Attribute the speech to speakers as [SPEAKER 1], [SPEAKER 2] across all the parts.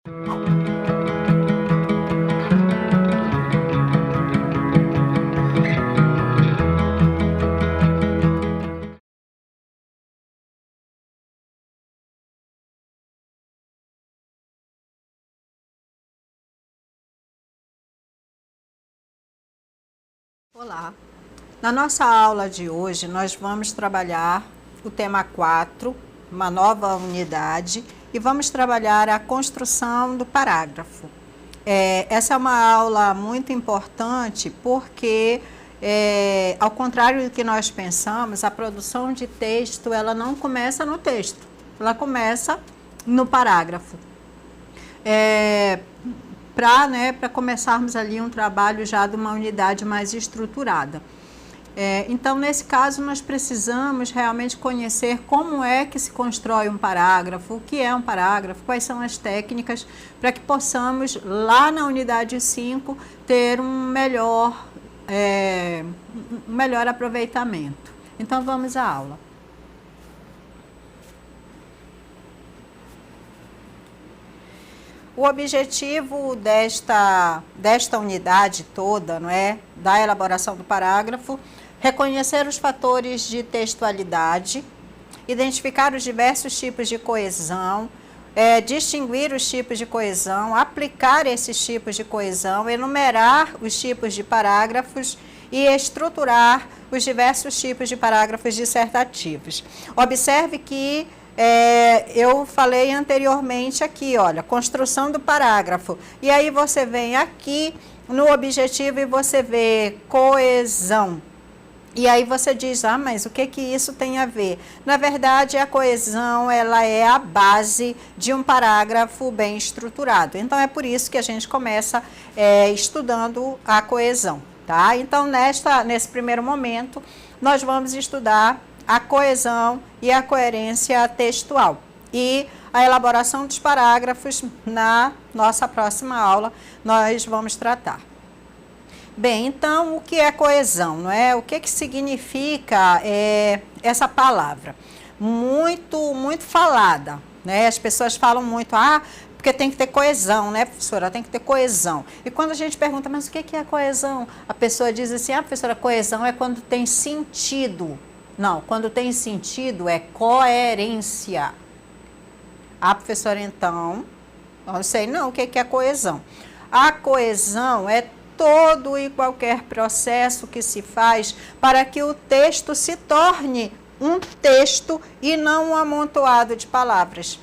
[SPEAKER 1] Olá! Na nossa aula de hoje, nós vamos trabalhar o tema 4, uma nova unidade, e vamos trabalhar a construção do parágrafo. Essa é uma aula muito importante porque, ao contrário do que nós pensamos, a produção de texto, ela não começa no texto, ela começa no parágrafo. Para começarmos ali um trabalho já de uma unidade mais estruturada. Então, nesse caso, nós precisamos realmente conhecer como é que se constrói um parágrafo, o que é um parágrafo, quais são as técnicas, para que possamos, lá na unidade 5, ter um melhor aproveitamento. Então, vamos à aula. O objetivo desta unidade toda, não é, da elaboração do parágrafo, reconhecer os fatores de textualidade, identificar os diversos tipos de coesão, distinguir os tipos de coesão, aplicar esses tipos de coesão, enumerar os tipos de parágrafos e estruturar os diversos tipos de parágrafos dissertativos. Observe que eu falei anteriormente aqui, olha, construção do parágrafo. E aí você vem aqui no objetivo e você vê coesão. E aí você diz, mas o que isso tem a ver? Na verdade, a coesão, ela é a base de um parágrafo bem estruturado. Então, é por isso que a gente começa estudando a coesão, tá? Então, nesse primeiro momento, nós vamos estudar a coesão e a coerência textual. E a elaboração dos parágrafos, na nossa próxima aula, nós vamos tratar. Bem, então, o que é coesão, não é? O que significa essa palavra? Muito falada, né? As pessoas falam muito, porque tem que ter coesão, né, professora? Tem que ter coesão. E quando a gente pergunta, mas o que é coesão? A pessoa diz assim, professora, coesão é quando tem sentido. Não, quando tem sentido é coerência. Professora, então, não sei não o que é coesão. A coesão é todo e qualquer processo que se faz para que o texto se torne um texto e não um amontoado de palavras.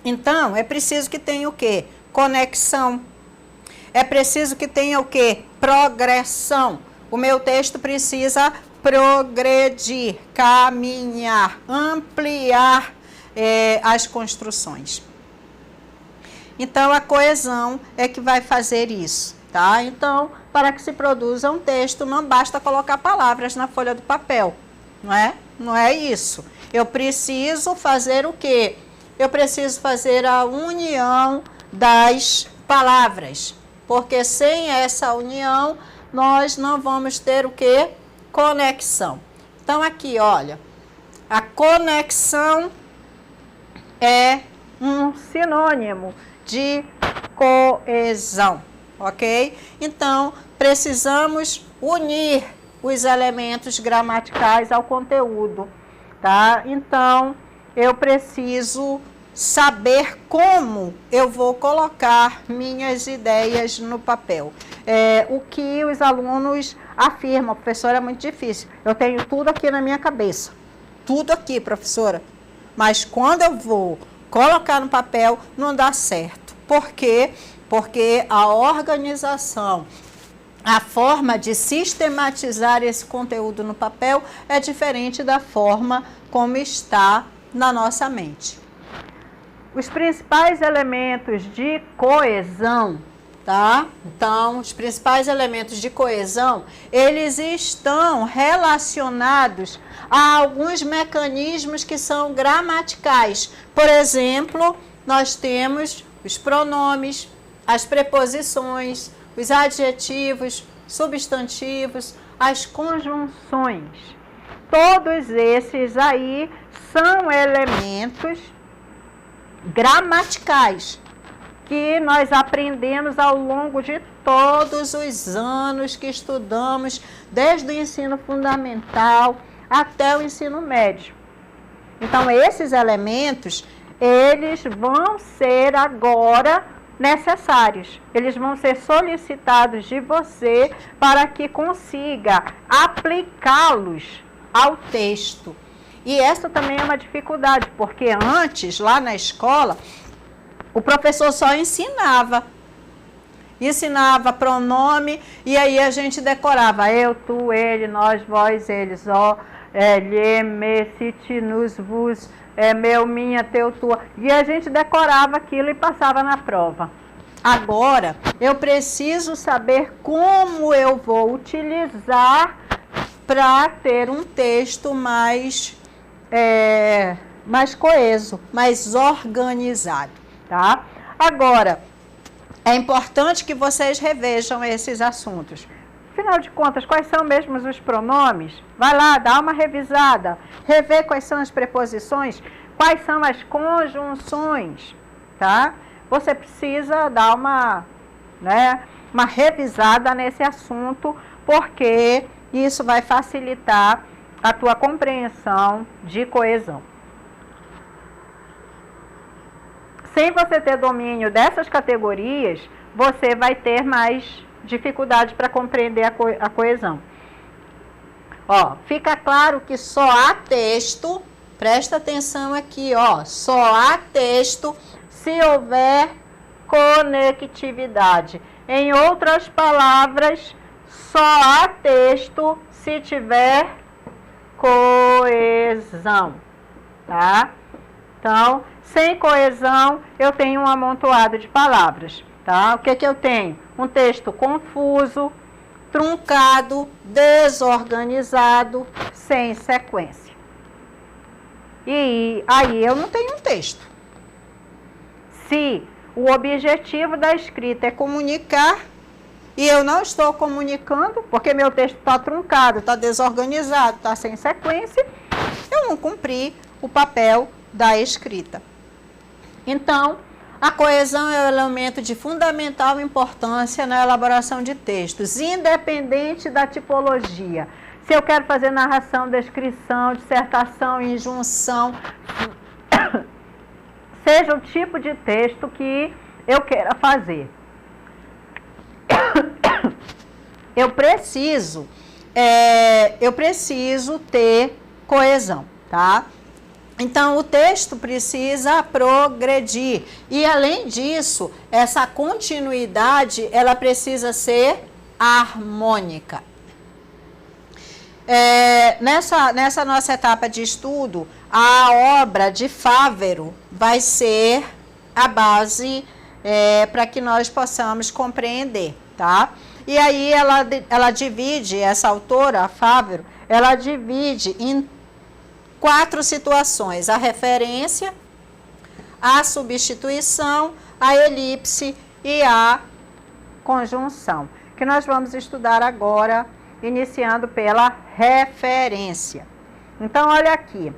[SPEAKER 1] Então, é preciso que tenha o quê? Conexão. É preciso que tenha o quê? Progressão. O meu texto precisa progredir, caminhar, ampliar as construções. Então, a coesão é que vai fazer isso, tá? Então, para que se produza um texto, não basta colocar palavras na folha do papel, não é? Não é isso. Eu preciso fazer o quê? Eu preciso fazer a união das palavras, porque sem essa união, nós não vamos ter o quê? Conexão. Então, aqui, olha, a conexão é um sinônimo de coesão, ok? Então, precisamos unir os elementos gramaticais ao conteúdo, tá? Então, eu preciso saber como eu vou colocar minhas ideias no papel. O que os alunos afirmam, professora, é muito difícil. Eu tenho tudo aqui na minha cabeça. Tudo aqui, professora. Mas quando eu vou colocar no papel, não dá certo. Por quê? Porque a organização, a forma de sistematizar esse conteúdo no papel é diferente da forma como está na nossa mente. Os principais elementos de coesão, tá? Então, os principais elementos de coesão, eles estão relacionados a alguns mecanismos que são gramaticais. Por exemplo, nós temos os pronomes, as preposições, os adjetivos, substantivos, as conjunções. Todos esses aí são elementos gramaticais. que nós aprendemos ao longo de todos os anos que estudamos, desde o ensino fundamental até o ensino médio. Então, esses elementos, eles vão ser agora necessários. Eles vão ser solicitados de você para que consiga aplicá-los ao texto. E essa também é uma dificuldade, porque antes, lá na escola, o professor só ensinava pronome, e aí a gente decorava eu, tu, ele, nós, vós, eles, ó, lhe, me, se, ti, nos, vos, meu, minha, teu, tua, e a gente decorava aquilo e passava na prova. Agora, eu preciso saber como eu vou utilizar para ter um texto mais coeso, mais organizado, tá? Agora, é importante que vocês revejam esses assuntos. Afinal de contas, quais são mesmo os pronomes? Vai lá, dá uma revisada, rever quais são as preposições, quais são as conjunções, tá? Você precisa dar uma revisada nesse assunto, porque isso vai facilitar a tua compreensão de coesão. Sem você ter domínio dessas categorias, você vai ter mais dificuldade para compreender a coesão. Ó, fica claro que só há texto, presta atenção aqui, ó, só há texto se houver conectividade. Em outras palavras, só há texto se tiver coesão, tá? Então, sem coesão, eu tenho um amontoado de palavras, tá? O que que eu tenho? Um texto confuso, truncado, desorganizado, sem sequência. E aí eu não tenho um texto. Se o objetivo da escrita é comunicar, e eu não estou comunicando, porque meu texto está truncado, está desorganizado, está sem sequência, eu não cumpri o papel da escrita. Então, a coesão é um elemento de fundamental importância na elaboração de textos, independente da tipologia. Se eu quero fazer narração, descrição, dissertação, injunção, seja o tipo de texto que eu queira fazer. Eu preciso ter coesão, tá? Então, o texto precisa progredir. E, além disso, essa continuidade, ela precisa ser harmônica. Nessa nossa etapa de estudo, a obra de Fávero vai ser a base para que nós possamos compreender, tá? E aí ela divide, essa autora, a Fávero, ela divide em 4 situações: a referência, a substituição, a elipse e a conjunção, que nós vamos estudar agora, iniciando pela referência. Então, olha aqui.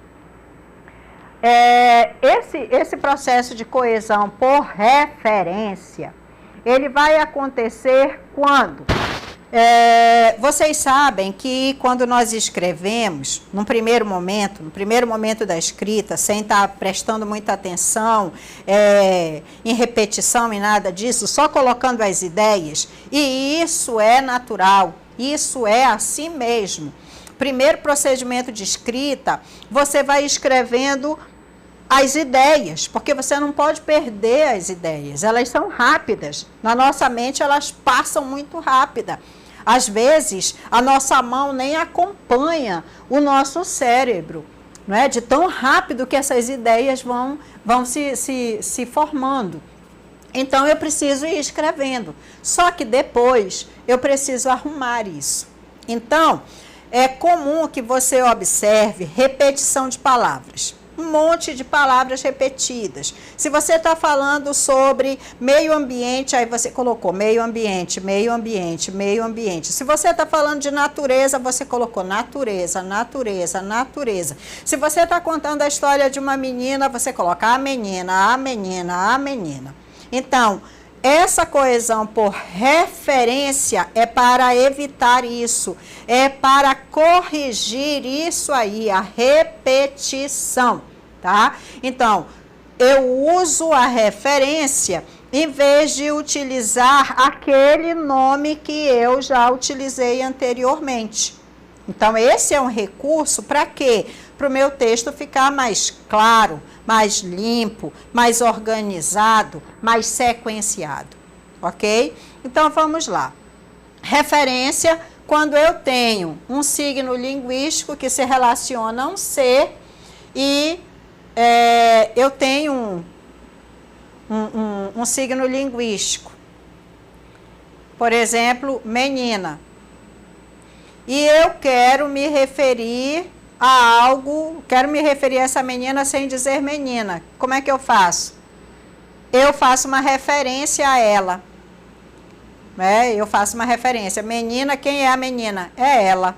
[SPEAKER 1] Esse processo de coesão por referência, ele vai acontecer quando? Vocês sabem que quando nós escrevemos, no primeiro momento da escrita, sem estar prestando muita atenção em repetição e nada disso, só colocando as ideias, e isso é natural, isso é assim mesmo. Primeiro procedimento de escrita, você vai escrevendo as ideias, porque você não pode perder as ideias, elas são rápidas, na nossa mente elas passam muito rápida. Às vezes, a nossa mão nem acompanha o nosso cérebro, não é? De tão rápido que essas ideias vão se formando. Então, eu preciso ir escrevendo, só que depois eu preciso arrumar isso. Então, é comum que você observe repetição de palavras. Um monte de palavras repetidas. Se você está falando sobre meio ambiente, aí você colocou meio ambiente, meio ambiente, meio ambiente. Se você está falando de natureza, você colocou natureza, natureza, natureza. Se você está contando a história de uma menina, você coloca a menina, a menina, a menina. Então, essa coesão por referência é para evitar isso, é para corrigir isso aí, a repetição, tá? Então, eu uso a referência em vez de utilizar aquele nome que eu já utilizei anteriormente. Então, esse é um recurso para quê? Para o meu texto ficar mais claro, mais limpo, mais organizado, mais sequenciado, ok? Então, vamos lá. Referência, quando eu tenho um signo linguístico que se relaciona a um ser e eu tenho um signo linguístico. Por exemplo, menina. E eu quero me referir a algo, quero me referir a essa menina sem dizer menina. Como é que eu faço? Eu faço uma referência a ela. Eu faço uma referência. Menina, quem é a menina? É ela.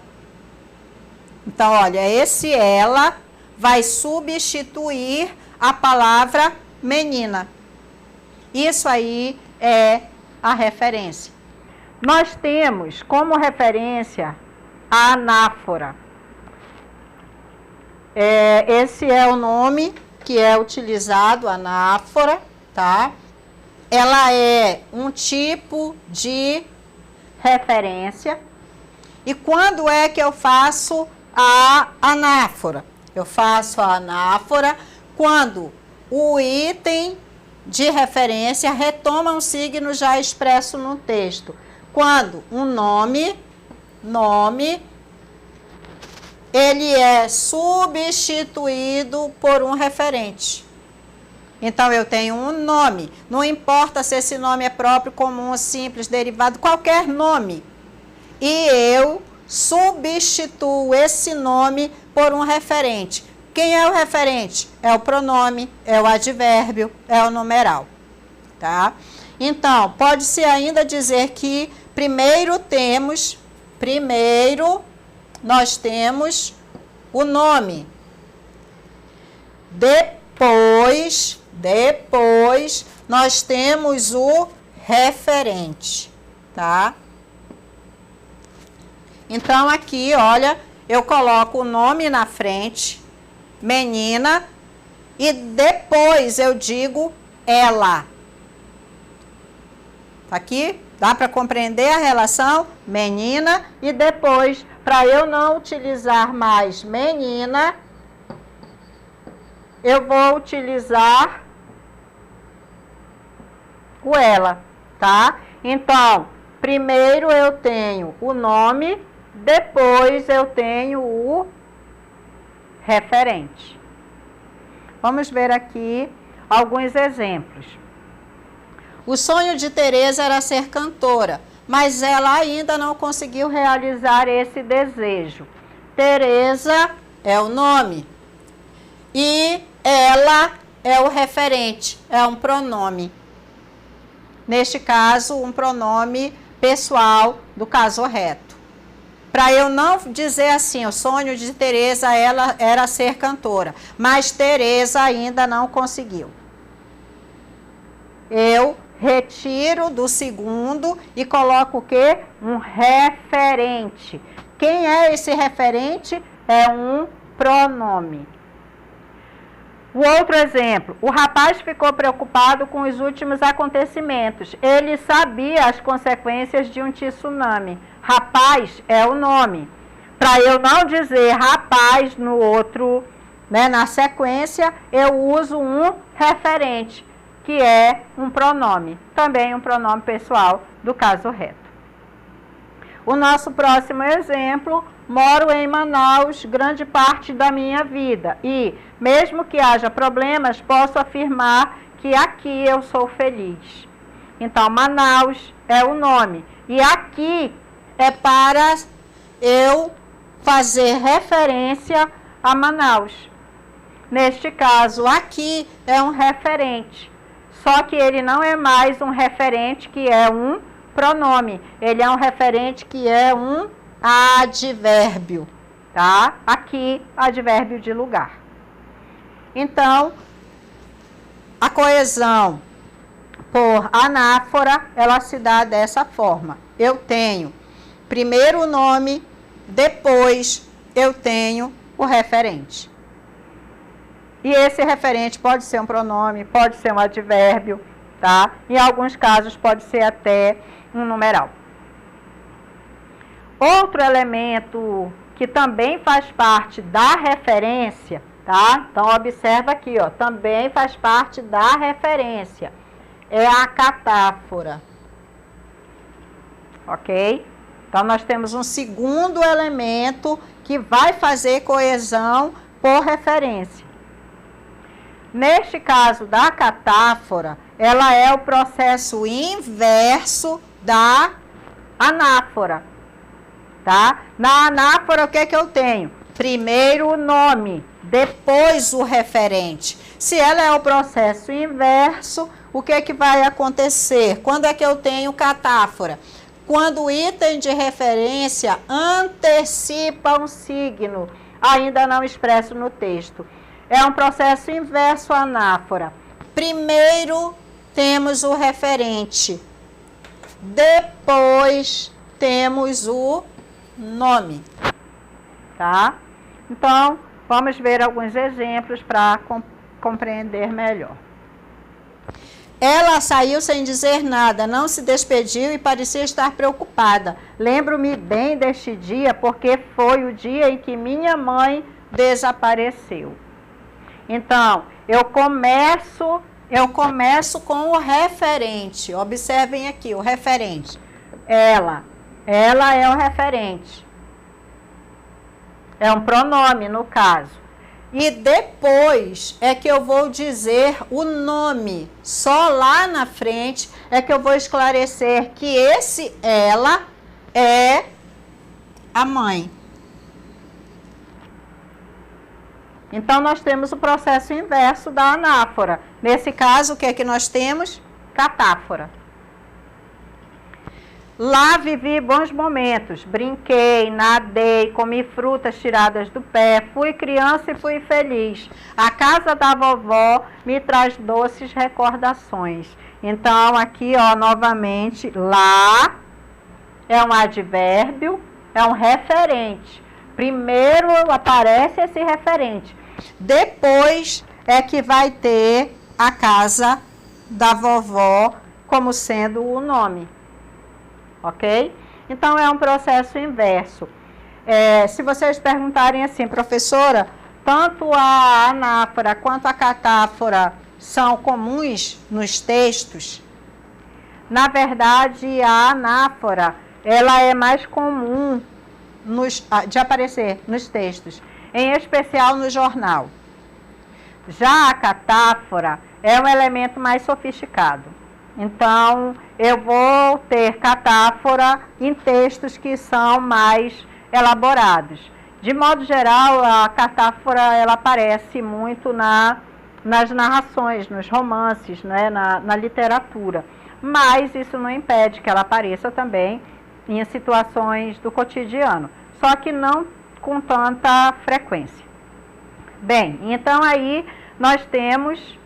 [SPEAKER 1] Então, olha, esse ela vai substituir a palavra menina. Isso aí é a referência. Nós temos como referência a anáfora. Esse é o nome que é utilizado, anáfora, tá? Ela é um tipo de referência. E quando é que eu faço a anáfora? Eu faço a anáfora quando o item de referência retoma um signo já expresso no texto. Quando um nome, ele é substituído por um referente. Então, eu tenho um nome, não importa se esse nome é próprio, comum, simples, derivado, qualquer nome. E eu substituo esse nome por um referente. Quem é o referente? É o pronome, é o advérbio, é o numeral, tá? Então, pode-se ainda dizer que primeiro nós temos o nome. Depois nós temos o referente, tá? Então, aqui, olha, eu coloco o nome na frente, menina, e depois eu digo ela. Tá aqui? Dá para compreender a relação? Menina, e depois, para eu não utilizar mais menina, eu vou utilizar o ela, tá? Então, primeiro eu tenho o nome, depois eu tenho o referente. Vamos ver aqui alguns exemplos. O sonho de Teresa era ser cantora, mas ela ainda não conseguiu realizar esse desejo. Teresa é o nome e ela é o referente, é um pronome. Neste caso, um pronome pessoal do caso reto. Para eu não dizer assim, o sonho de Teresa ela era ser cantora, mas Teresa ainda não conseguiu. Eu retiro do segundo e coloco o quê? Um referente. Quem é esse referente? É um pronome. O outro exemplo, o rapaz ficou preocupado com os últimos acontecimentos. Ele sabia as consequências de um tsunami. Rapaz é o nome. Para eu não dizer rapaz no outro, né, na sequência, eu uso um referente, que é um pronome. Também um pronome pessoal do caso reto. O nosso próximo exemplo, moro em Manaus grande parte da minha vida e, mesmo que haja problemas, posso afirmar que aqui eu sou feliz. Então, Manaus é o nome. E aqui é para eu fazer referência a Manaus. Neste caso, aqui é um referente. Só que ele não é mais um referente que é um pronome. Ele é um referente que é um advérbio, tá? Aqui, advérbio de lugar. Então, a coesão por anáfora, ela se dá dessa forma. Eu tenho primeiro o nome, depois eu tenho o referente. E esse referente pode ser um pronome, pode ser um advérbio, tá? Em alguns casos pode ser até um numeral. Outro elemento que também faz parte da referência, tá? Então observa aqui, ó, também faz parte da referência. É a catáfora. OK? Então nós temos um segundo elemento que vai fazer coesão por referência. Neste caso da catáfora, ela é o processo inverso da anáfora, tá? Na anáfora, o que é que eu tenho? Primeiro o nome, depois o referente. Se ela é o processo inverso, o que é que vai acontecer? Quando é que eu tenho catáfora? Quando o item de referência antecipa um signo, ainda não expresso no texto. É um processo inverso anáfora. Primeiro temos o referente, depois temos o nome, tá? Então, vamos ver alguns exemplos para compreender melhor. Ela saiu sem dizer nada, não se despediu e parecia estar preocupada. Lembro-me bem deste dia, porque foi o dia em que minha mãe desapareceu. Então, eu começo com o referente. Observem aqui, o referente. Ela é o referente. É um pronome, no caso. E depois é que eu vou dizer o nome. Só lá na frente é que eu vou esclarecer que esse ela é a mãe. Então, nós temos o processo inverso da anáfora. Nesse caso, o que é que nós temos? Catáfora. Lá vivi bons momentos. Brinquei, nadei, comi frutas tiradas do pé. Fui criança e fui feliz. A casa da vovó me traz doces recordações. Então, aqui, ó, novamente, lá é um advérbio, é um referente. Primeiro aparece esse referente. Depois é que vai ter a casa da vovó como sendo o nome. Ok? Então, é um processo inverso. Se vocês perguntarem assim, professora, tanto a anáfora quanto a catáfora são comuns nos textos? Na verdade, a anáfora, ela é mais comum de aparecer nos textos, em especial no jornal. Já a catáfora é um elemento mais sofisticado. Então, eu vou ter catáfora em textos que são mais elaborados. De modo geral, a catáfora ela aparece muito nas narrações, nos romances, né, na literatura. Mas isso não impede que ela apareça também em situações do cotidiano, só que não com tanta frequência. Bem, então aí nós temos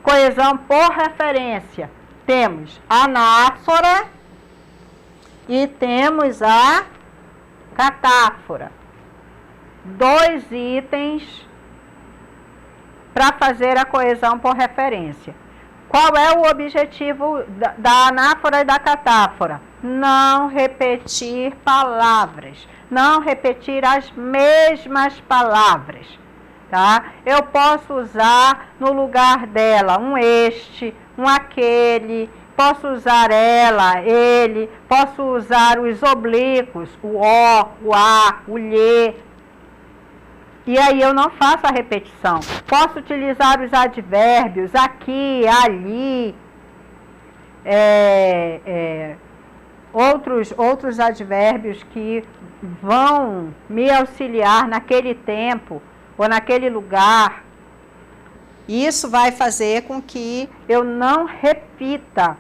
[SPEAKER 1] coesão por referência. Temos a anáfora e temos a catáfora. Dois itens para fazer a coesão por referência. Qual é o objetivo da anáfora e da catáfora? Não repetir palavras, não repetir as mesmas palavras, tá? Eu posso usar no lugar dela um este, um aquele, posso usar ela, ele, posso usar os oblíquos, o ó, o a, o lhe. E aí eu não faço a repetição. Posso utilizar os advérbios aqui, ali, outros advérbios que vão me auxiliar naquele tempo ou naquele lugar. Isso vai fazer com que eu não repita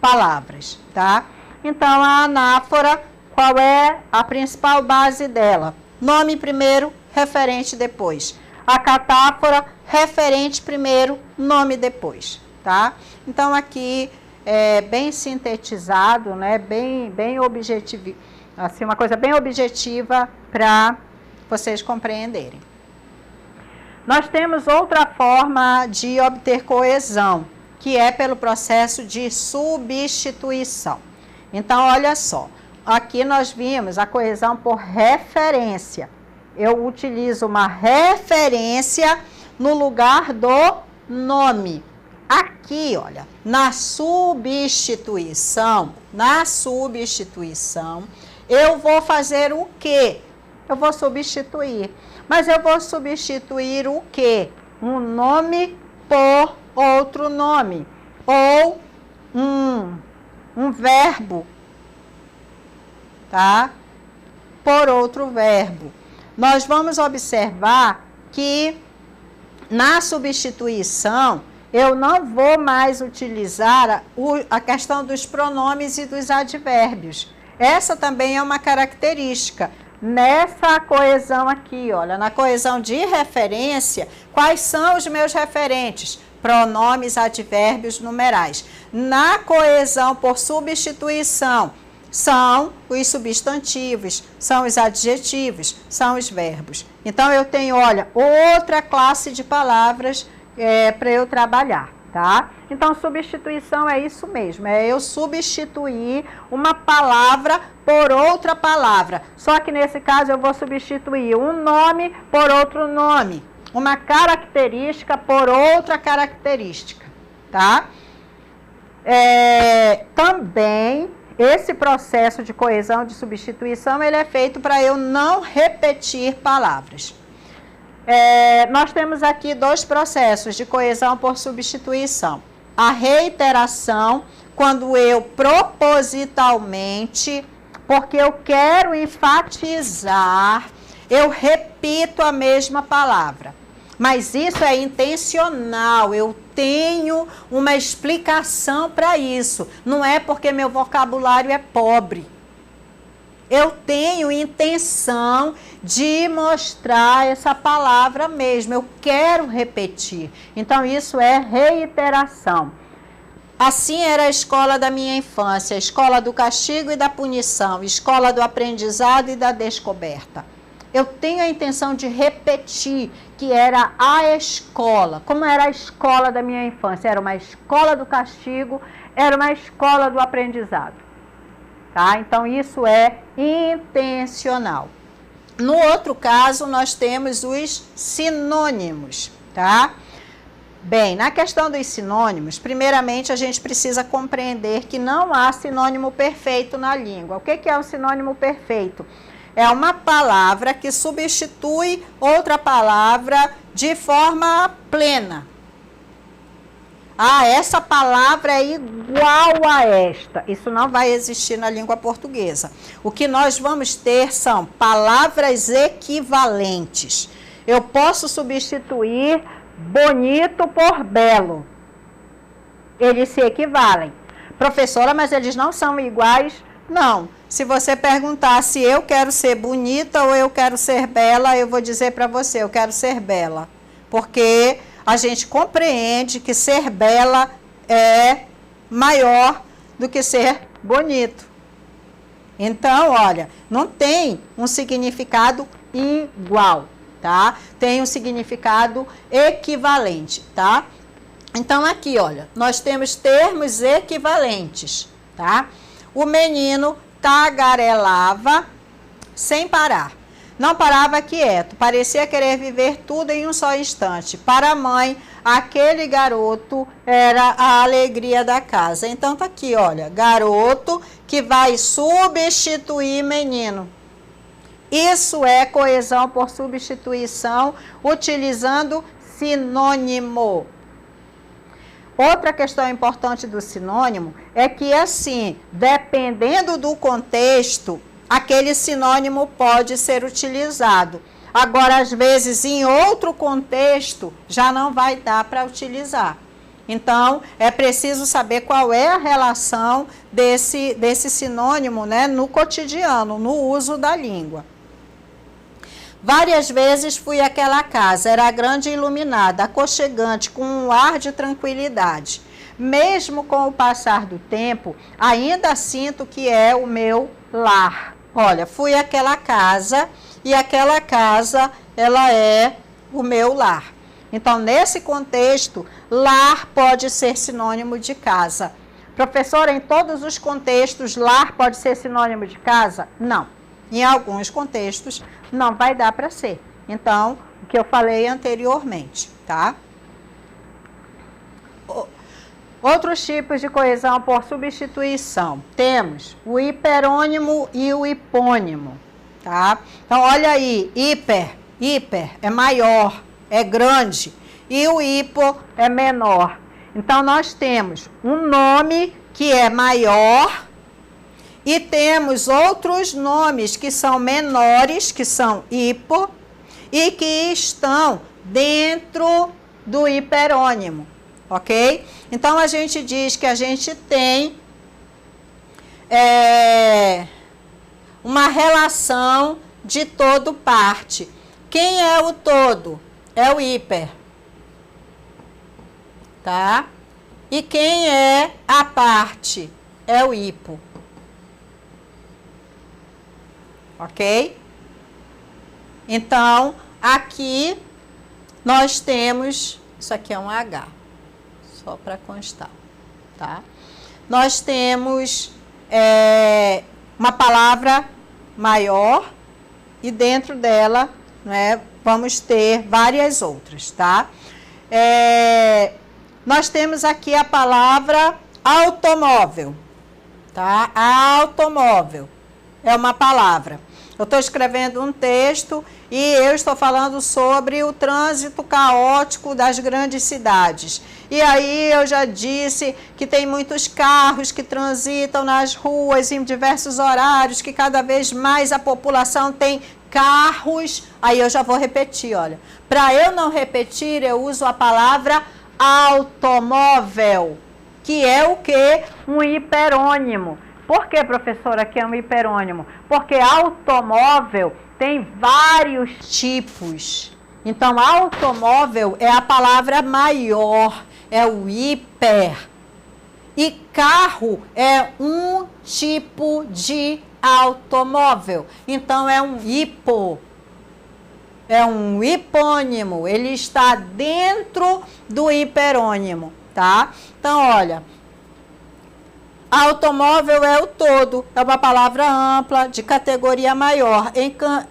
[SPEAKER 1] palavras, tá? Então, a anáfora, qual é a principal base dela? Nome primeiro, referente depois. A catáfora, referente primeiro, nome depois, tá? Então, aqui é bem sintetizado, né? Bem objetivo, assim, uma coisa bem objetiva para vocês compreenderem. Nós temos outra forma de obter coesão, que é pelo processo de substituição. Então, olha só, aqui nós vimos a coesão por referência. Eu utilizo uma referência no lugar do nome. Aqui, olha, na substituição, eu vou fazer o quê? Eu vou substituir. Mas eu vou substituir o quê? Um nome por outro nome. Ou um verbo, tá? Por outro verbo. Nós vamos observar que na substituição eu não vou mais utilizar a questão dos pronomes e dos advérbios. Essa também é uma característica. Nessa coesão aqui, olha, na coesão de referência, quais são os meus referentes? Pronomes, advérbios, numerais. Na coesão por substituição, são os substantivos, são os adjetivos, são os verbos. Então, eu tenho, olha, outra classe de palavras para eu trabalhar, tá? Então, substituição é isso mesmo, é eu substituir uma palavra por outra palavra. Só que nesse caso eu vou substituir um nome por outro nome, uma característica por outra característica, tá? Também esse processo de coesão, de substituição, ele é feito para eu não repetir palavras. Nós temos aqui dois processos de coesão por substituição. A reiteração, quando eu propositalmente, porque eu quero enfatizar, eu repito a mesma palavra. Mas isso é intencional, eu tenho uma explicação para isso. Não é porque meu vocabulário é pobre. Eu tenho intenção de mostrar essa palavra mesmo, eu quero repetir. Então, isso é reiteração. Assim era a escola da minha infância, a escola do castigo e da punição, escola do aprendizado e da descoberta. Eu tenho a intenção de repetir que era a escola. Como era a escola da minha infância? Era uma escola do castigo, era uma escola do aprendizado. Tá? Então, isso é intencional. No outro caso, nós temos os sinônimos, tá? Bem, na questão dos sinônimos, primeiramente a gente precisa compreender que não há sinônimo perfeito na língua. O que é um sinônimo perfeito? É uma palavra que substitui outra palavra de forma plena. Ah, essa palavra é igual a esta. Isso não vai existir na língua portuguesa. O que nós vamos ter são palavras equivalentes. Eu posso substituir bonito por belo. Eles se equivalem. Professora, mas eles não são iguais? Não. Se você perguntar se eu quero ser bonita ou eu quero ser bela, eu vou dizer para você, eu quero ser bela. Porque a gente compreende que ser bela é maior do que ser bonito. Então, olha, não tem um significado igual, tá? Tem um significado equivalente, tá? Então, aqui, olha, nós temos termos equivalentes, tá? O menino tagarelava sem parar. Não parava quieto, parecia querer viver tudo em um só instante. Para a mãe, aquele garoto era a alegria da casa. Então, tá aqui, olha, garoto que vai substituir menino. Isso é coesão por substituição, utilizando sinônimo. Outra questão importante do sinônimo é que, assim, dependendo do contexto, aquele sinônimo pode ser utilizado. Agora, às vezes, em outro contexto, já não vai dar para utilizar. Então, é preciso saber qual é a relação desse sinônimo, né, no cotidiano, no uso da língua. Várias vezes fui àquela casa, era grande e iluminada, aconchegante, com um ar de tranquilidade. mesmo com o passar do tempo, ainda sinto que é o meu lar. Olha, fui àquela casa e aquela casa, ela é o meu lar. Então, nesse contexto, lar pode ser sinônimo de casa. Professora, em todos os contextos, lar pode ser sinônimo de casa? Não. Em alguns contextos, não vai dar para ser. Então, o que eu falei anteriormente, tá? Outros tipos de coesão por substituição. Temos o hiperônimo e o hipônimo, tá? Então, olha aí, hiper é maior, é grande, e o hipo é menor. Então, nós temos um nome que é maior e temos outros nomes que são menores, que são hipo, e que estão dentro do hiperônimo, ok? Então, a gente diz que a gente tem uma relação de todo parte. Quem é o todo? É o hiper. Tá? E quem é a parte? É o hipo. Ok? Então, aqui nós temos, isso aqui é um H, só para constar, tá? Nós temos uma palavra maior e dentro dela, né, vamos ter várias outras, tá? Nós temos aqui a palavra automóvel, tá? Automóvel é uma palavra. Eu estou escrevendo um texto e eu estou falando sobre o trânsito caótico das grandes cidades. E aí eu já disse que tem muitos carros que transitam nas ruas em diversos horários, que cada vez mais a população tem carros. Aí eu já vou repetir, olha. Para eu não repetir, eu uso a palavra automóvel, que é o quê? Um hiperônimo. Por que, professora, que é um hiperônimo? Porque automóvel tem vários tipos. Então, automóvel é a palavra maior, é o hiper. E carro é um tipo de automóvel. Então, é um hipo. É um hipônimo. Ele está dentro do hiperônimo, tá? Então, olha. Automóvel é o todo, é uma palavra ampla, de categoria maior,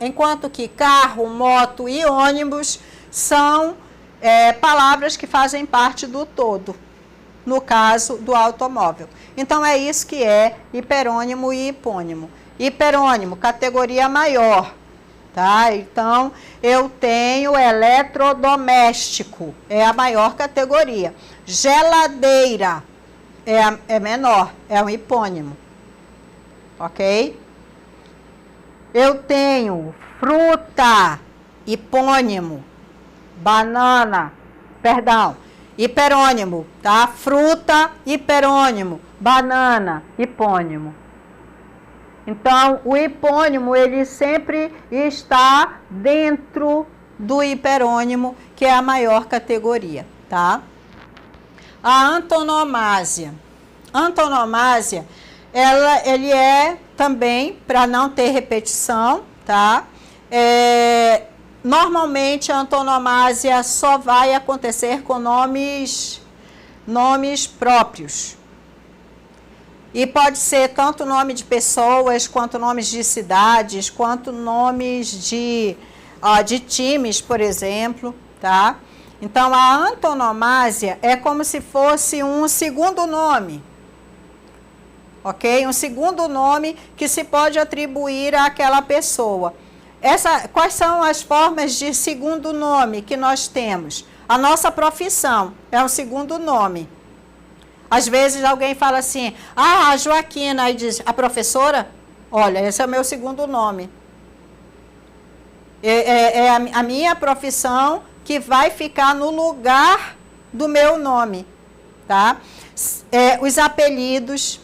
[SPEAKER 1] enquanto que carro, moto e ônibus são palavras que fazem parte do todo, no caso do automóvel. Então, é isso que é hiperônimo e hipônimo. Hiperônimo, categoria maior, tá? Então, eu tenho eletrodoméstico, é a maior categoria. Geladeira. É menor, é um hipônimo, ok? Eu tenho fruta, hipônimo, banana, perdão, hiperônimo, tá? Fruta, hiperônimo, banana, hipônimo. Então, o hipônimo, ele sempre está dentro do hiperônimo, que é a maior categoria, tá? A antonomásia. Antonomásia, ele é também, para não ter repetição, tá? Normalmente, a antonomásia só vai acontecer com nomes próprios. E pode ser tanto nome de pessoas, quanto nomes de cidades, quanto nomes de times, por exemplo, tá? Então, a antonomásia é como se fosse um segundo nome, ok? Um segundo nome que se pode atribuir àquela pessoa. Quais são as formas de segundo nome que nós temos? A nossa profissão é um segundo nome. Às vezes alguém fala assim, a Joaquina, aí diz, a professora? Olha, esse é o meu segundo nome. A minha profissão que vai ficar no lugar do meu nome, tá? Os apelidos,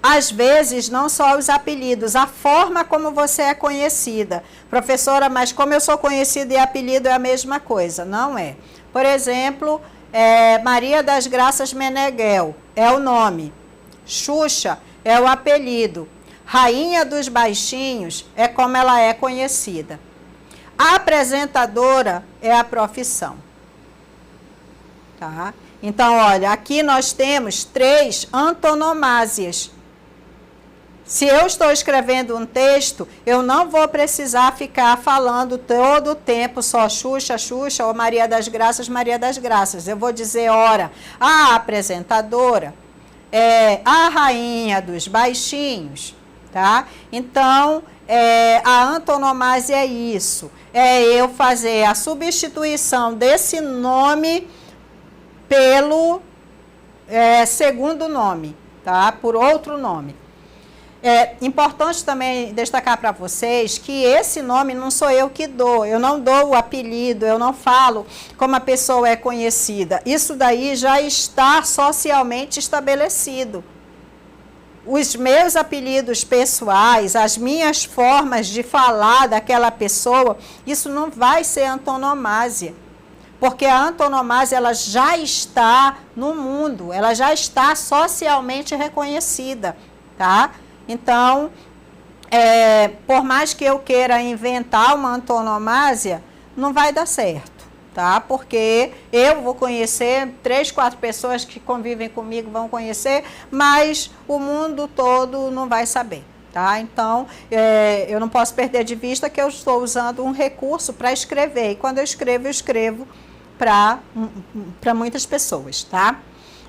[SPEAKER 1] às vezes, não só os apelidos, a forma como você é conhecida. Professora, mas como eu sou conhecida e apelido é a mesma coisa? Não é. Por exemplo, Maria das Graças Meneghel é o nome. Xuxa é o apelido. Rainha dos Baixinhos é como ela é conhecida. A apresentadora é a profissão. Tá? Então, olha, aqui nós temos 3 antonomásias. Se eu estou escrevendo um texto, eu não vou precisar ficar falando todo o tempo só Xuxa, Xuxa ou Maria das Graças, Maria das Graças. Eu vou dizer, ora, a apresentadora é a rainha dos baixinhos, tá? Então, a antonomásia é isso. É eu fazer a substituição desse nome pelo segundo nome, tá? Por outro nome. É importante também destacar para vocês que esse nome não sou eu que dou, eu não dou o apelido, eu não falo como a pessoa é conhecida. Isso daí já está socialmente estabelecido. Os meus apelidos pessoais, as minhas formas de falar daquela pessoa, isso não vai ser antonomásia. Porque a antonomásia ela já está no mundo, ela já está socialmente reconhecida, tá? Então, por mais que eu queira inventar uma antonomásia, não vai dar certo, tá? Porque eu vou conhecer, 3, 4 pessoas que convivem comigo vão conhecer, mas o mundo todo não vai saber, tá? Então, eu não posso perder de vista que eu estou usando um recurso para escrever, e quando eu escrevo para muitas pessoas, tá?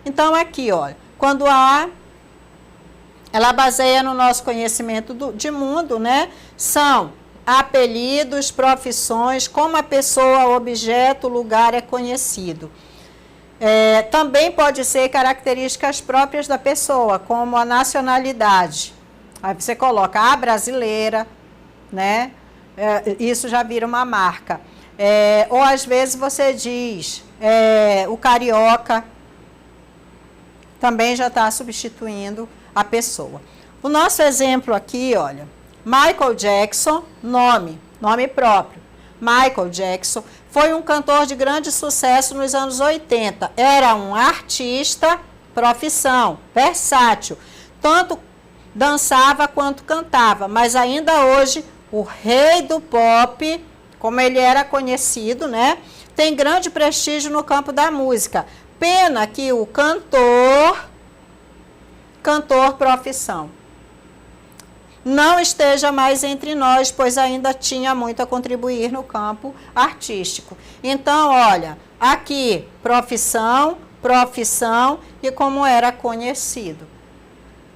[SPEAKER 1] Então, aqui, olha, quando ela baseia no nosso conhecimento de mundo, né? São apelidos, profissões, como a pessoa, objeto, lugar é conhecido. Também pode ser características próprias da pessoa, como a nacionalidade. Aí você coloca a brasileira, né? Isso já vira uma marca. Ou às vezes você diz o carioca, também já está substituindo a pessoa. O nosso exemplo aqui, olha, Michael Jackson, nome próprio. Michael Jackson foi um cantor de grande sucesso nos anos 80. Era um artista, profissão, versátil. Tanto dançava quanto cantava, mas ainda hoje o rei do pop, como ele era conhecido, né, tem grande prestígio no campo da música. Pena que o cantor profissão não esteja mais entre nós, pois ainda tinha muito a contribuir no campo artístico. Então, olha, aqui, profissão e como era conhecido.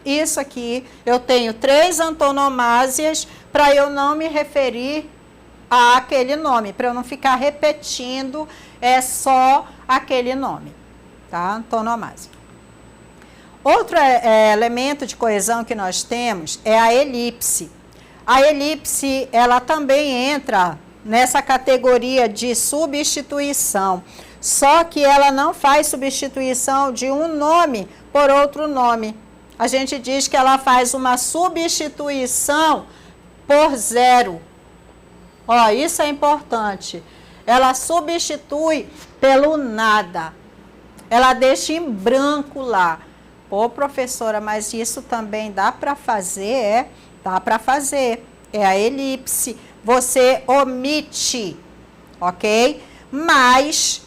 [SPEAKER 1] Isso aqui, eu tenho 3 antonomásias para eu não me referir àquele nome, para eu não ficar repetindo só aquele nome, tá? Antonomásia. Outro elemento de coesão que nós temos é a elipse. A elipse, ela também entra nessa categoria de substituição, só que ela não faz substituição de um nome por outro nome. A gente diz que ela faz uma substituição por zero. Ó, isso é importante. Ela substitui pelo nada. Ela deixa em branco lá. Pô, professora, mas isso também dá para fazer? Dá para fazer. É a elipse. Você omite, ok? Mas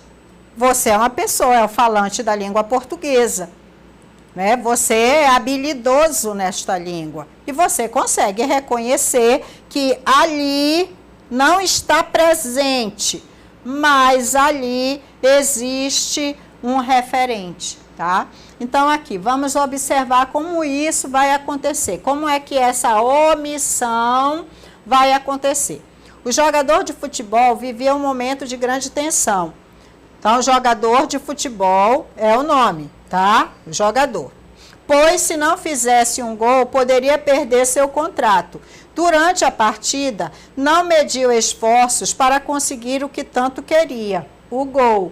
[SPEAKER 1] você é uma pessoa, é o falante da língua portuguesa, né? Você é habilidoso nesta língua. E você consegue reconhecer que ali não está presente, mas ali existe um referente, tá? Então, aqui, vamos observar como isso vai acontecer. Como é que essa omissão vai acontecer? O jogador de futebol vivia um momento de grande tensão. Então, jogador de futebol é o nome, tá? Jogador. Pois, se não fizesse um gol, poderia perder seu contrato. Durante a partida, não mediu esforços para conseguir o que tanto queria, o gol.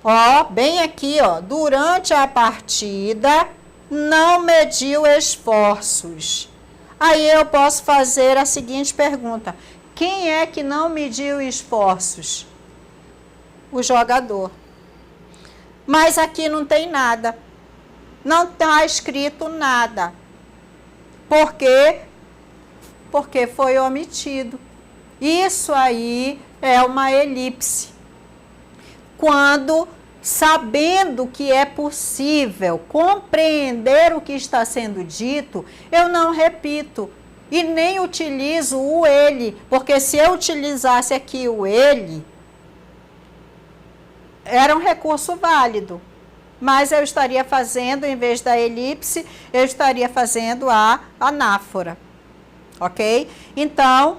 [SPEAKER 1] Ó, bem aqui, ó, durante a partida, não mediu esforços. Aí eu posso fazer a seguinte pergunta: quem é que não mediu esforços? O jogador. Mas aqui não tem nada. Não está escrito nada. Por quê? Porque foi omitido. Isso aí é uma elipse. Quando, sabendo que é possível compreender o que está sendo dito, eu não repito e nem utilizo o ele, porque se eu utilizasse aqui o ele, era um recurso válido, mas eu estaria fazendo, em vez da elipse, eu estaria fazendo a anáfora, ok? Então,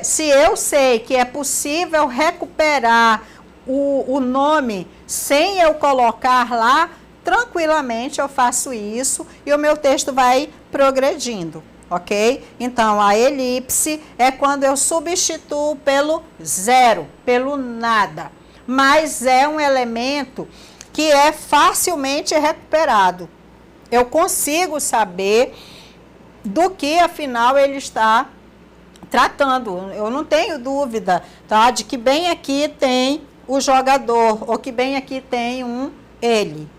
[SPEAKER 1] se eu sei que é possível recuperar o nome sem eu colocar lá, tranquilamente eu faço isso e o meu texto vai progredindo, ok? Então, a elipse é quando eu substituo pelo zero, pelo nada, mas é um elemento que é facilmente recuperado. Eu consigo saber do que, afinal, ele está tratando. Eu não tenho dúvida, tá? De que bem aqui tem o jogador, ou que bem aqui tem um ele.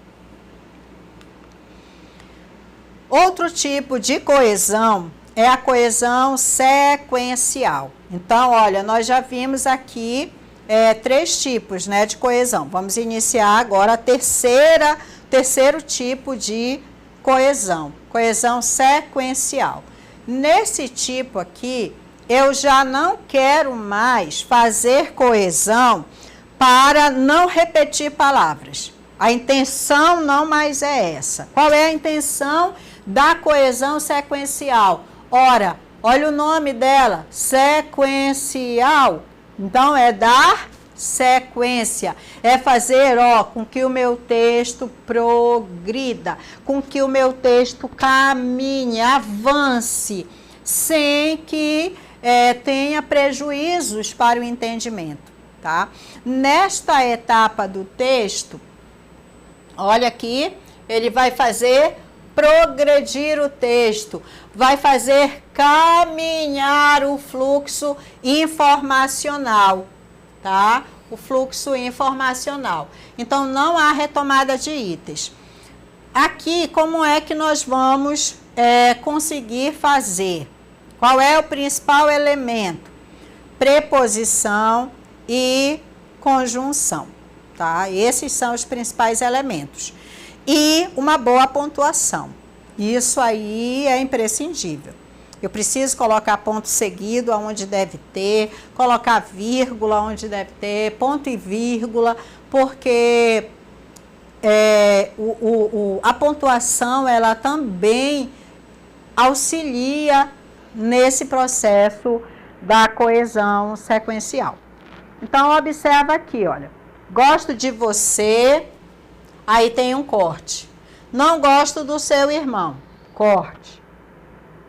[SPEAKER 1] Outro tipo de coesão é a coesão sequencial. Então, olha, nós já vimos aqui 3 tipos, né, de coesão. Vamos iniciar agora a terceiro tipo de coesão, coesão sequencial. Nesse tipo aqui, eu já não quero mais fazer coesão para não repetir palavras. A intenção não mais é essa. Qual é a intenção da coesão sequencial? Ora, olha o nome dela, sequencial. Então, é dar sequência, é fazer com que o meu texto progrida, com que o meu texto caminhe, avance, sem que tenha prejuízos para o entendimento, tá? Nesta etapa do texto, olha aqui, ele vai fazer progredir o texto, vai fazer caminhar o fluxo informacional, tá? O fluxo informacional. Então, não há retomada de itens. Aqui, como é que nós vamos conseguir fazer? Qual é o principal elemento? Preposição e conjunção, tá? Esses são os principais elementos. E uma boa pontuação. Isso aí é imprescindível. Eu preciso colocar ponto seguido onde deve ter, colocar vírgula onde deve ter, ponto e vírgula, porque a pontuação ela também auxilia nesse processo da coesão sequencial. Então, observa aqui, olha. Gosto de você, aí tem um corte. Não gosto do seu irmão, corte.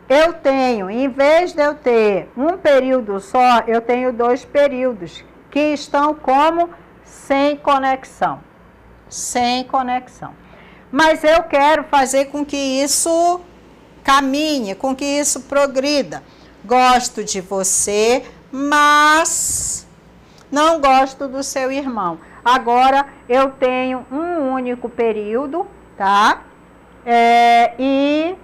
[SPEAKER 1] Eu tenho, em vez de eu ter um período só, eu tenho 2 períodos que estão como sem conexão. Sem conexão. Mas eu quero fazer com que isso caminhe, com que isso progrida. Gosto de você, mas não gosto do seu irmão. Agora, eu tenho um único período, tá? E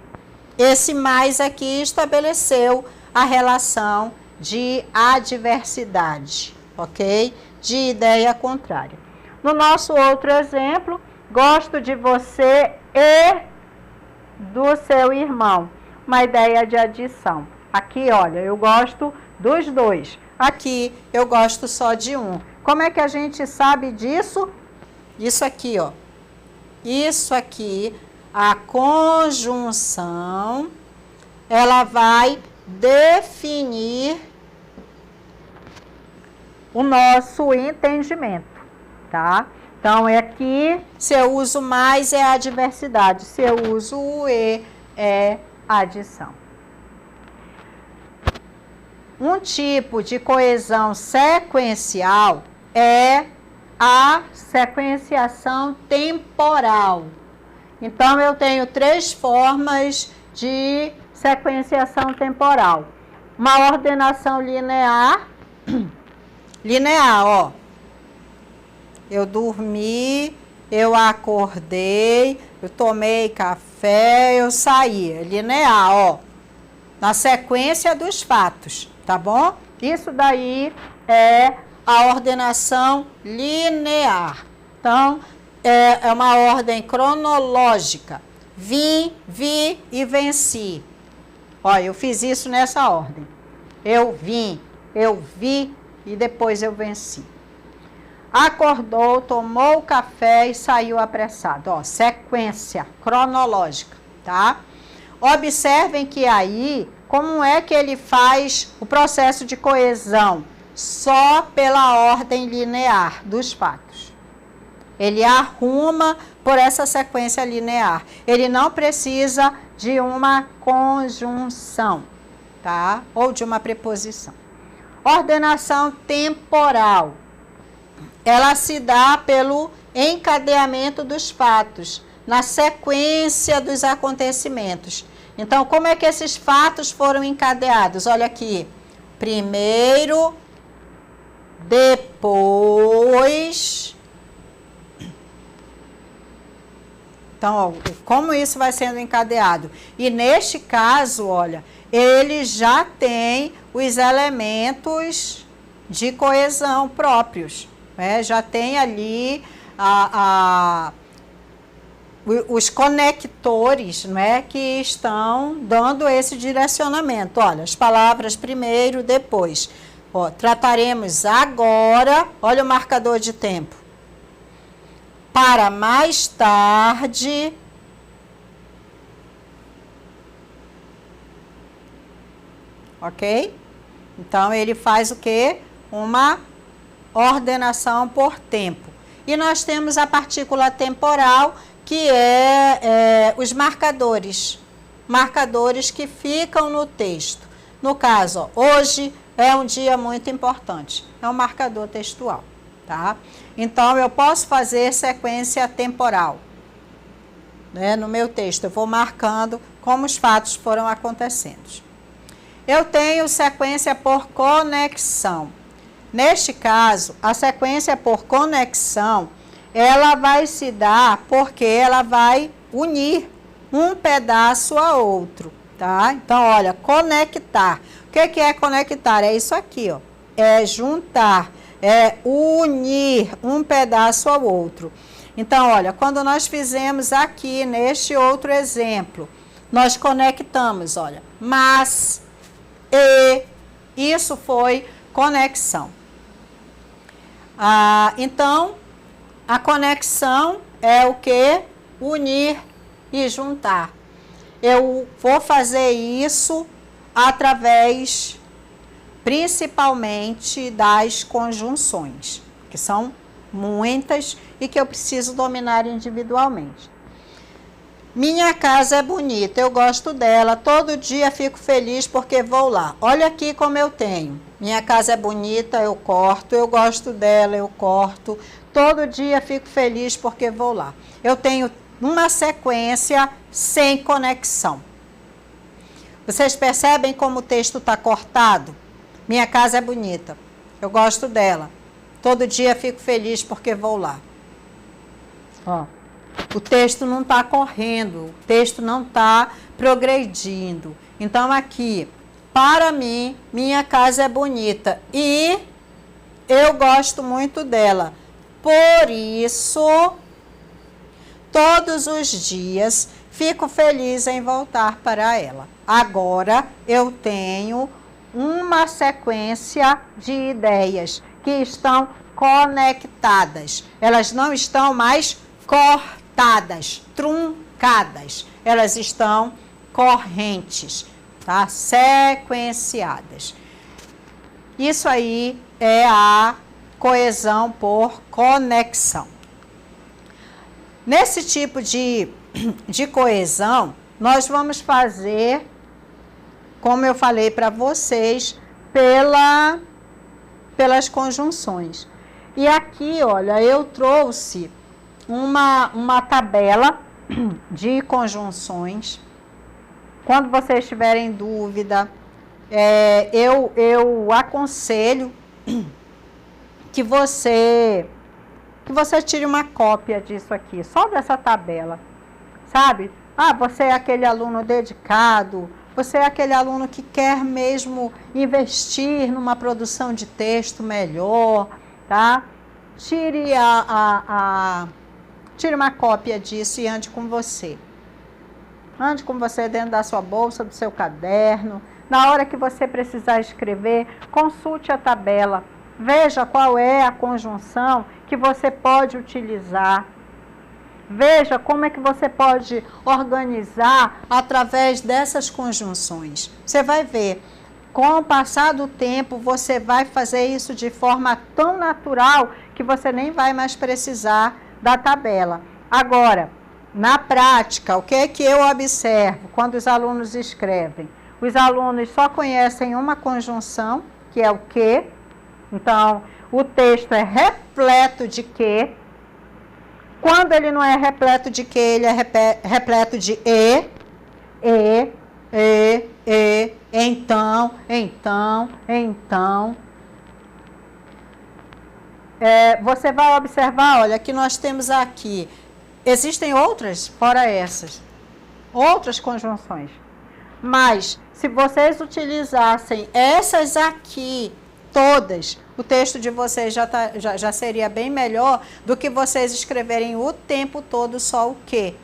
[SPEAKER 1] esse mais aqui estabeleceu a relação de adversidade, ok? De ideia contrária. No nosso outro exemplo, gosto de você e do seu irmão. Uma ideia de adição. Aqui, olha, eu gosto dos 2. Aqui, eu gosto só de um. Como é que a gente sabe disso? Isso aqui, ó. Isso aqui, a conjunção, ela vai definir o nosso entendimento, tá? Então, aqui, se eu uso mais, é adversidade. Se eu uso o e, é adição. Um tipo de coesão sequencial é a sequenciação temporal. Então, eu tenho 3 formas de sequenciação temporal. Uma ordenação linear. Linear, ó. Eu dormi, eu acordei, eu tomei café, eu saí. Linear, ó. Na sequência dos fatos, tá bom? Isso daí é a ordenação linear. Então, é uma ordem cronológica. Vim, vi e venci. Ó, eu fiz isso nessa ordem. Eu vim, eu vi e depois eu venci. Acordou, tomou o café e saiu apressado. Ó, sequência cronológica, tá? Observem que aí, como é que ele faz o processo de coesão? Só pela ordem linear dos fatos. Ele arruma por essa sequência linear. Ele não precisa de uma conjunção, tá? Ou de uma preposição. Ordenação temporal. Ela se dá pelo encadeamento dos fatos, na sequência dos acontecimentos. Então, como é que esses fatos foram encadeados? Olha aqui. Primeiro, depois. Então, ó, como isso vai sendo encadeado? E neste caso, olha, ele já tem os elementos de coesão próprios. Já tem ali os conectores, que estão dando esse direcionamento. Olha, as palavras primeiro, depois. Ó, trataremos agora, olha o marcador de tempo. Para mais tarde. Ok? Então, ele faz o quê? Uma ordenação por tempo. E nós temos a partícula temporal, que é os marcadores. Marcadores que ficam no texto. No caso, ó, hoje é um dia muito importante. É um marcador textual, tá? Então, eu posso fazer sequência temporal, no meu texto. Eu vou marcando como os fatos foram acontecendo. Eu tenho sequência por conexão. Neste caso, a sequência por conexão, ela vai se dar porque ela vai unir um pedaço a outro, tá? Então, olha, conectar. O que é conectar? É isso aqui, ó. É juntar, é unir um pedaço ao outro. Então, olha, quando nós fizemos aqui, neste outro exemplo, nós conectamos, olha, mas, e, isso foi conexão. Então, a conexão é o que? Unir e juntar. Eu vou fazer isso através, principalmente, das conjunções, que são muitas e que eu preciso dominar individualmente. Minha casa é bonita, eu gosto dela, todo dia fico feliz porque vou lá. Olha aqui como eu tenho. Minha casa é bonita, eu corto, eu gosto dela, eu corto. Todo dia fico feliz porque vou lá. Eu tenho uma sequência sem conexão. Vocês percebem como o texto está cortado? Minha casa é bonita, eu gosto dela. Todo dia fico feliz porque vou lá. Ó. O texto não está correndo, o texto não está progredindo. Então, aqui, para mim, minha casa é bonita e eu gosto muito dela. Por isso, todos os dias, fico feliz em voltar para ela. Agora, eu tenho uma sequência de ideias que estão conectadas. Elas não estão mais cortadas, truncadas. Elas estão correntes, tá? Sequenciadas. Isso aí é a coesão por conexão. Nesse tipo de coesão, nós vamos fazer, como eu falei para vocês, pelas conjunções. E aqui, olha, eu trouxe uma tabela de conjunções. Quando vocês tiverem dúvida, eu aconselho que você que você tire uma cópia disso aqui, só dessa tabela, sabe? Ah, você é aquele aluno dedicado, você é aquele aluno que quer mesmo investir numa produção de texto melhor, tá? Tire tire uma cópia disso e ande com você. Ande com você dentro da sua bolsa, do seu caderno. Na hora que você precisar escrever, consulte a tabela. Veja qual é a conjunção que você pode utilizar. Veja como é que você pode organizar através dessas conjunções. Você vai ver, com o passar do tempo, você vai fazer isso de forma tão natural que você nem vai mais precisar da tabela. Agora, na prática, o que é que eu observo quando os alunos escrevem? Os alunos só conhecem uma conjunção, que é o que. Então, o texto é repleto de que. Quando ele não é repleto de que, ele é repleto de então. Você vai observar, olha, que nós temos aqui, existem outras, fora essas, outras conjunções. Mas, se vocês utilizassem essas aqui, todas, o texto de vocês já seria bem melhor do que vocês escreverem o tempo todo só o que.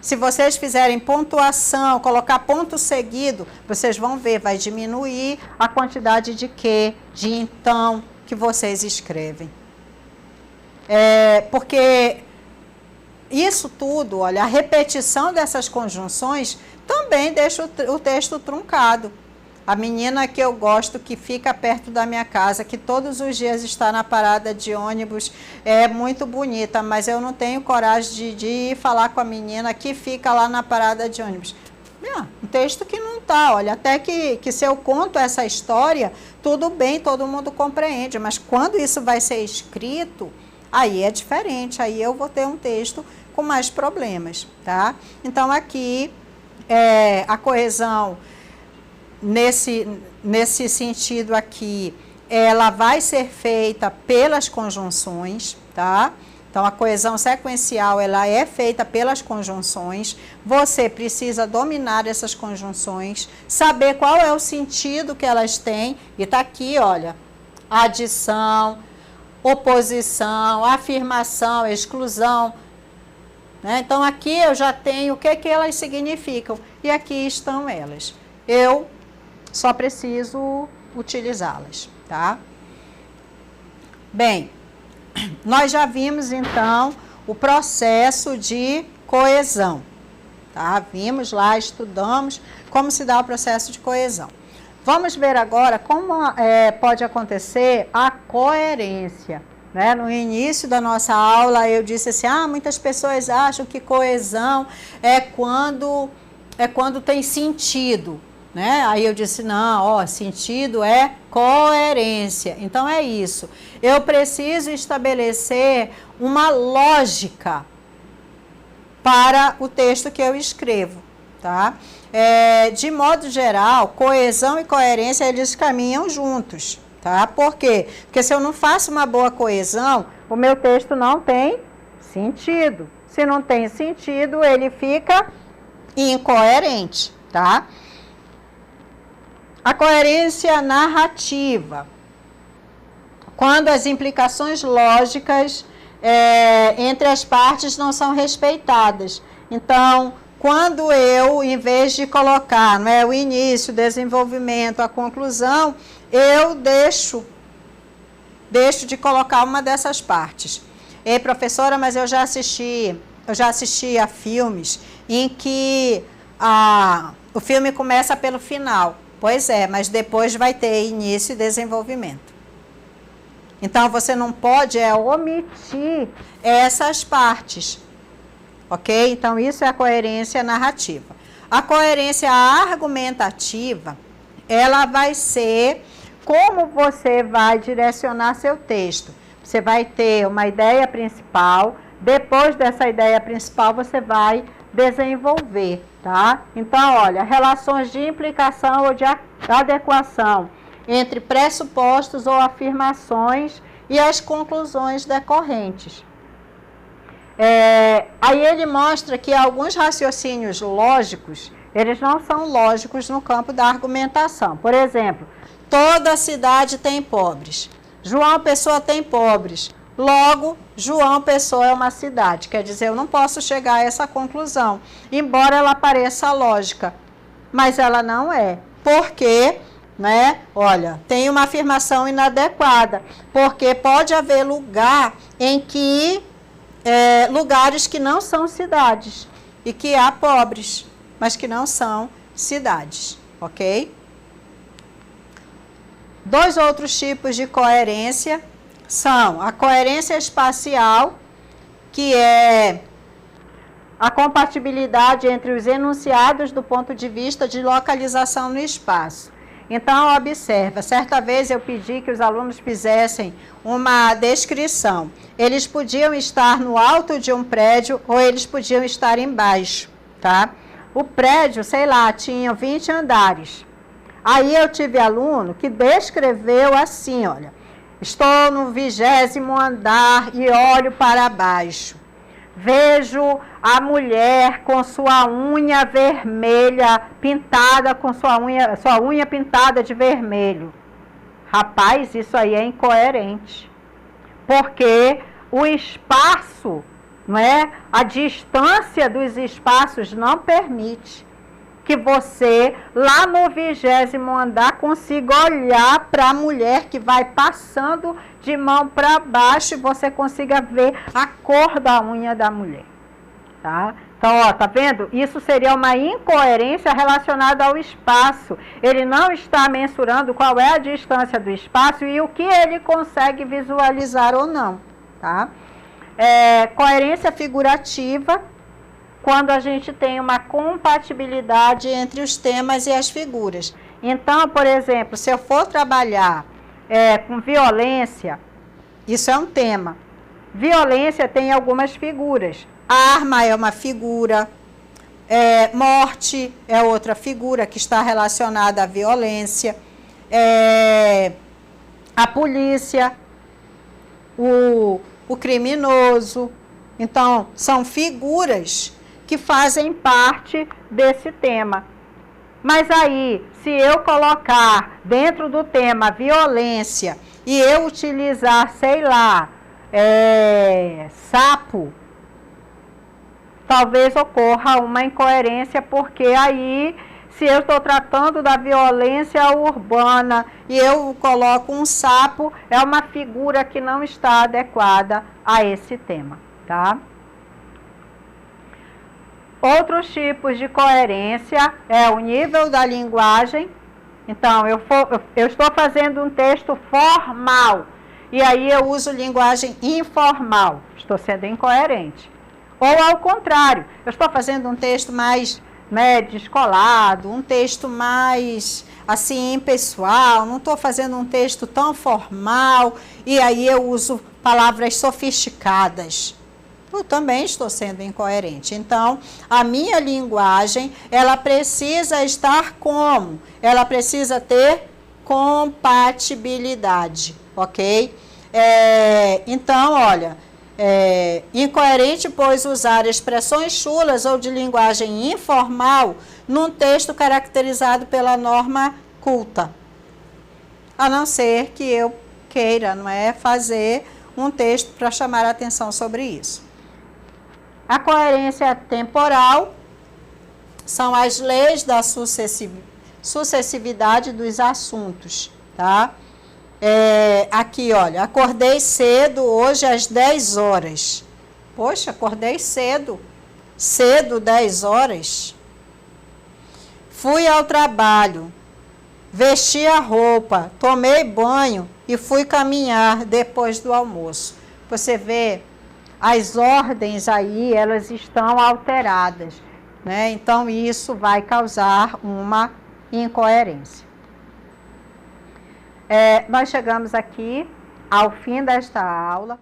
[SPEAKER 1] Se vocês fizerem pontuação, colocar ponto seguido, vocês vão ver, vai diminuir a quantidade de que, de então, que vocês escrevem. Porque isso tudo, olha, a repetição dessas conjunções também deixa o texto truncado. A menina que eu gosto, que fica perto da minha casa, que todos os dias está na parada de ônibus, é muito bonita, mas eu não tenho coragem de ir falar com a menina que fica lá na parada de ônibus. Um texto que não está, olha, até que se eu conto essa história, tudo bem, todo mundo compreende, mas quando isso vai ser escrito, aí é diferente, aí eu vou ter um texto com mais problemas, tá? Então, aqui, a coesão, nesse sentido aqui, ela vai ser feita pelas conjunções, tá? Então, a coesão sequencial, ela é feita pelas conjunções. Você precisa dominar essas conjunções, saber qual é o sentido que elas têm. E tá aqui, olha, adição, oposição, afirmação, exclusão, né? Então, aqui eu já tenho o que elas significam. E aqui estão elas. Eu só preciso utilizá-las, tá? Bem, nós já vimos, então, o processo de coesão, tá? Vimos lá, estudamos como se dá o processo de coesão. Vamos ver agora como pode acontecer a coerência, né? No início da nossa aula, eu disse assim, muitas pessoas acham que coesão é quando tem sentido, né? Aí eu disse, não, sentido é coerência. Então, é isso. Eu preciso estabelecer uma lógica para o texto que eu escrevo, tá? De modo geral, coesão e coerência, eles caminham juntos, tá? Por quê? Porque se eu não faço uma boa coesão, o meu texto não tem sentido. Se não tem sentido, ele fica incoerente, tá? A coerência narrativa, quando as implicações lógicas entre as partes não são respeitadas. Então, quando eu, em vez de colocar o início, o desenvolvimento, a conclusão, eu deixo de colocar uma dessas partes. Ei, professora, mas eu já assisti a filmes em que o filme começa pelo final. Pois é, mas depois vai ter início e desenvolvimento. Então, você não pode omitir essas partes, ok? Então, isso é a coerência narrativa. A coerência argumentativa, ela vai ser como você vai direcionar seu texto. Você vai ter uma ideia principal, depois dessa ideia principal, você vai desenvolver, tá? Então, olha, relações de implicação ou de adequação entre pressupostos ou afirmações e as conclusões decorrentes. Aí ele mostra que alguns raciocínios lógicos, eles não são lógicos no campo da argumentação. Por exemplo, toda cidade tem pobres. João Pessoa tem pobres. Logo, João Pessoa é uma cidade. Quer dizer, eu não posso chegar a essa conclusão, embora ela pareça lógica, mas ela não é. Por quê? Né? Olha, tem uma afirmação inadequada, porque pode haver lugar em que lugares que não são cidades e que há pobres, mas que não são cidades, ok? Dois outros tipos de coerência são a coerência espacial, que é a compatibilidade entre os enunciados do ponto de vista de localização no espaço. Então, observa, certa vez eu pedi que os alunos fizessem uma descrição. Eles podiam estar no alto de um prédio ou eles podiam estar embaixo, tá? O prédio, sei lá, tinha 20 andares. Aí eu tive aluno que descreveu assim, olha, estou no 20º andar e olho para baixo. Vejo a mulher com sua unha vermelha pintada, com sua unha pintada de vermelho. Rapaz, isso aí é incoerente. Porque o espaço, não é? A distância dos espaços não permite que você, lá no 20º andar, consiga olhar para a mulher que vai passando de mão para baixo e você consiga ver a cor da unha da mulher, tá? Então, ó, tá vendo? Isso seria uma incoerência relacionada ao espaço. Ele não está mensurando qual é a distância do espaço e o que ele consegue visualizar ou não, tá? Coerência figurativa, quando a gente tem uma compatibilidade entre os temas e as figuras. Então, por exemplo, se eu for trabalhar com violência, isso é um tema. Violência tem algumas figuras. A arma é uma figura, morte é outra figura que está relacionada à violência, a polícia, o criminoso. Então, são figuras que fazem parte desse tema. Mas aí, se eu colocar dentro do tema violência e eu utilizar, sei lá, sapo, talvez ocorra uma incoerência, porque aí, se eu estou tratando da violência urbana e eu coloco um sapo, é uma figura que não está adequada a esse tema, tá? Outros tipos de coerência é o nível da linguagem. Então, eu estou fazendo um texto formal e aí eu uso linguagem informal. Estou sendo incoerente. Ou ao contrário, eu estou fazendo um texto mais descolado, um texto mais assim impessoal, não estou fazendo um texto tão formal e aí eu uso palavras sofisticadas. Eu também estou sendo incoerente. Então, a minha linguagem, ela precisa estar como? Ela precisa ter compatibilidade, ok? Então, olha, incoerente, pois, usar expressões chulas ou de linguagem informal num texto caracterizado pela norma culta. A não ser que eu queira, não é, fazer um texto para chamar a atenção sobre isso. A coerência temporal são as leis da sucessividade dos assuntos, tá? Aqui, olha, acordei cedo hoje às 10 horas. Poxa, acordei cedo. Cedo, 10 horas. Fui ao trabalho, vesti a roupa, tomei banho e fui caminhar depois do almoço. Você vê, as ordens aí, elas estão alteradas, né? Então, isso vai causar uma incoerência. Nós chegamos aqui ao fim desta aula.